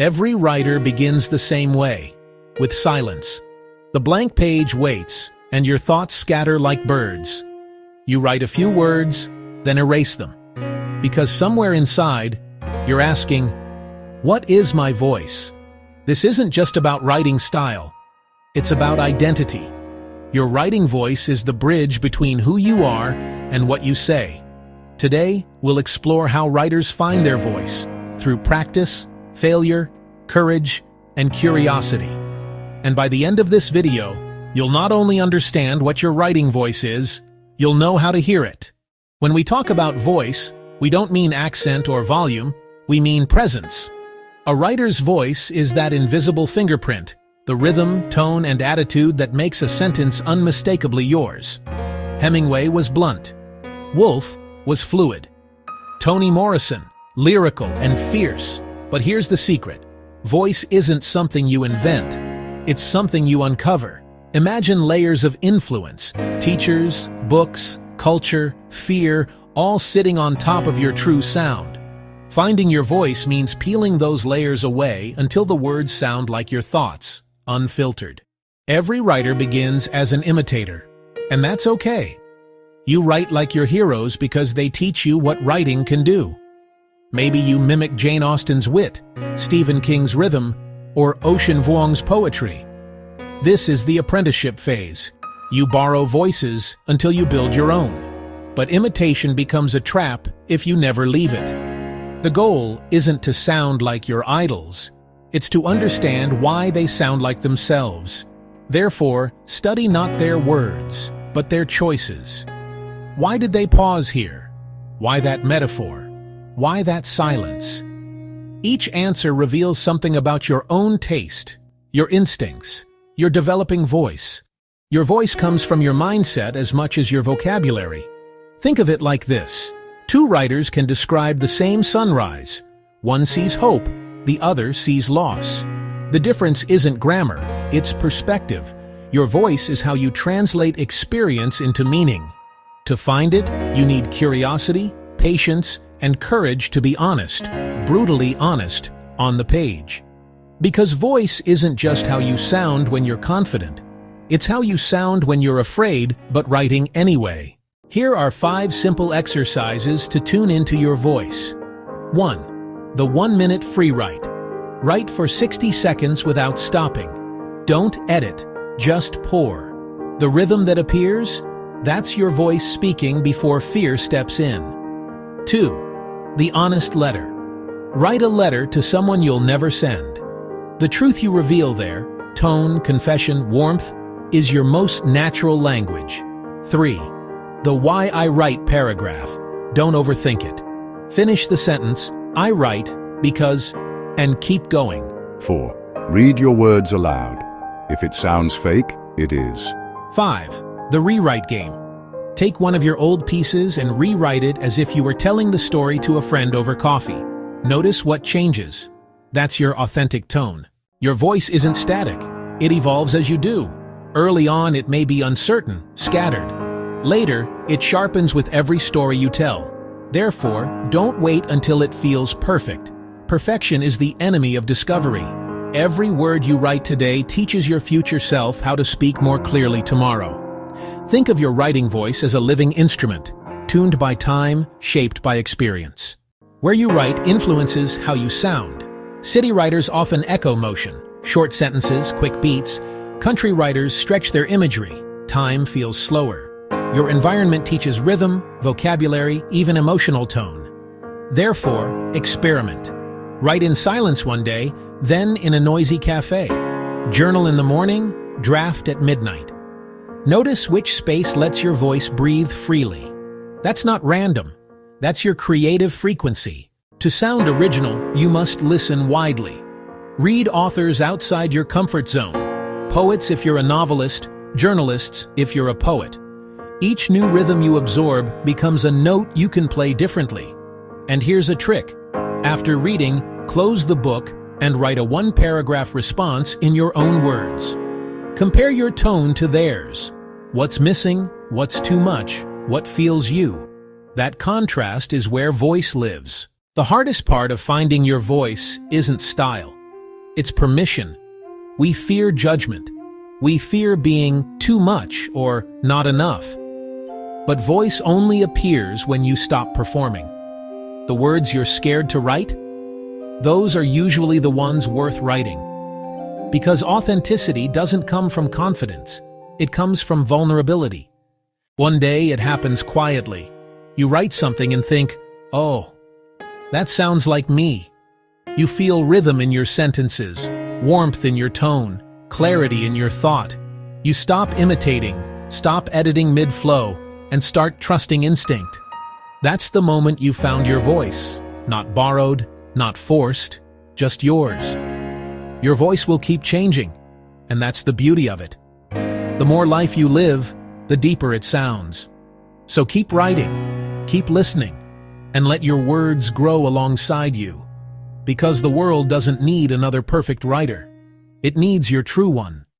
Every writer begins the same way, with silence. The blank page waits, and your thoughts scatter like birds. You write a few words, then erase them. Because somewhere inside, you're asking, what is my voice? This isn't just about writing style. It's about identity. Your writing voice is the bridge between who you are and what you say. Today, we'll explore how writers find their voice through practice, failure, courage, and curiosity. And by the end of this video, you'll not only understand what your writing voice is, you'll know how to hear it. When we talk about voice, we don't mean accent or volume, we mean presence. A writer's voice is that invisible fingerprint, the rhythm, tone, and attitude that makes a sentence unmistakably yours. Hemingway was blunt. Woolf was fluid. Toni Morrison, lyrical and fierce. But here's the secret. Voice isn't something you invent. It's something you uncover. Imagine layers of influence, teachers, books, culture, fear, all sitting on top of your true sound. Finding your voice means peeling those layers away until the words sound like your thoughts, unfiltered. Every writer begins as an imitator, and that's okay. You write like your heroes because they teach you what writing can do. Maybe you mimic Jane Austen's wit, Stephen King's rhythm, or Ocean Vuong's poetry. This is the apprenticeship phase. You borrow voices until you build your own. But imitation becomes a trap if you never leave it. The goal isn't to sound like your idols. It's to understand why they sound like themselves. Therefore, study not their words, but their choices. Why did they pause here? Why that metaphor? Why that silence? Each answer reveals something about your own taste, your instincts, your developing voice. Your voice comes from your mindset as much as your vocabulary. Think of it like this. Two writers can describe the same sunrise. One sees hope, the other sees loss. The difference isn't grammar, it's perspective. Your voice is how you translate experience into meaning. To find it, you need curiosity, patience, and courage to be honest, brutally honest, on the page. Because voice isn't just how you sound when you're confident. It's how you sound when you're afraid, but writing anyway. Here are 5 simple exercises to tune into your voice. 1. The 1-minute free write. Write for 60 seconds without stopping. Don't edit, just pour. The rhythm that appears? That's your voice speaking before fear steps in. 2. The honest letter. Write a letter to someone you'll never send. The truth you reveal there, tone, confession, warmth, is your most natural language. 3. The why I write paragraph. Don't overthink it. Finish the sentence, I write because, and keep going. 4. Read your words aloud. If it sounds fake, it is. 5. The rewrite game. Take one of your old pieces and rewrite it as if you were telling the story to a friend over coffee. Notice what changes. That's your authentic tone. Your voice isn't static. It evolves as you do. Early on, it may be uncertain, scattered. Later, it sharpens with every story you tell. Therefore, don't wait until it feels perfect. Perfection is the enemy of discovery. Every word you write today teaches your future self how to speak more clearly tomorrow. Think of your writing voice as a living instrument, tuned by time, shaped by experience. Where you write influences how you sound. City writers often echo motion, short sentences, quick beats. Country writers stretch their imagery. Time feels slower. Your environment teaches rhythm, vocabulary, even emotional tone. Therefore, experiment. Write in silence one day, then in a noisy cafe. Journal in the morning, draft at midnight. Notice which space lets your voice breathe freely. That's not random. That's your creative frequency. To sound original, you must listen widely. Read authors outside your comfort zone. Poets if you're a novelist, journalists if you're a poet. Each new rhythm you absorb becomes a note you can play differently. And here's a trick. After reading, close the book and write a 1-paragraph response in your own words. Compare your tone to theirs. What's missing? What's too much? What feels you? That contrast is where voice lives. The hardest part of finding your voice isn't style. It's permission. We fear judgment. We fear being too much or not enough. But voice only appears when you stop performing. The words you're scared to write? Those are usually the ones worth writing. Because authenticity doesn't come from confidence. It comes from vulnerability. One day it happens quietly. You write something and think, "Oh, that sounds like me." You feel rhythm in your sentences, warmth in your tone, clarity in your thought. You stop imitating, stop editing mid-flow, and start trusting instinct. That's the moment you found your voice. Not borrowed, not forced, just yours. Your voice will keep changing, and that's the beauty of it. The more life you live, the deeper it sounds. So keep writing, keep listening, and let your words grow alongside you. Because the world doesn't need another perfect writer. It needs your true one.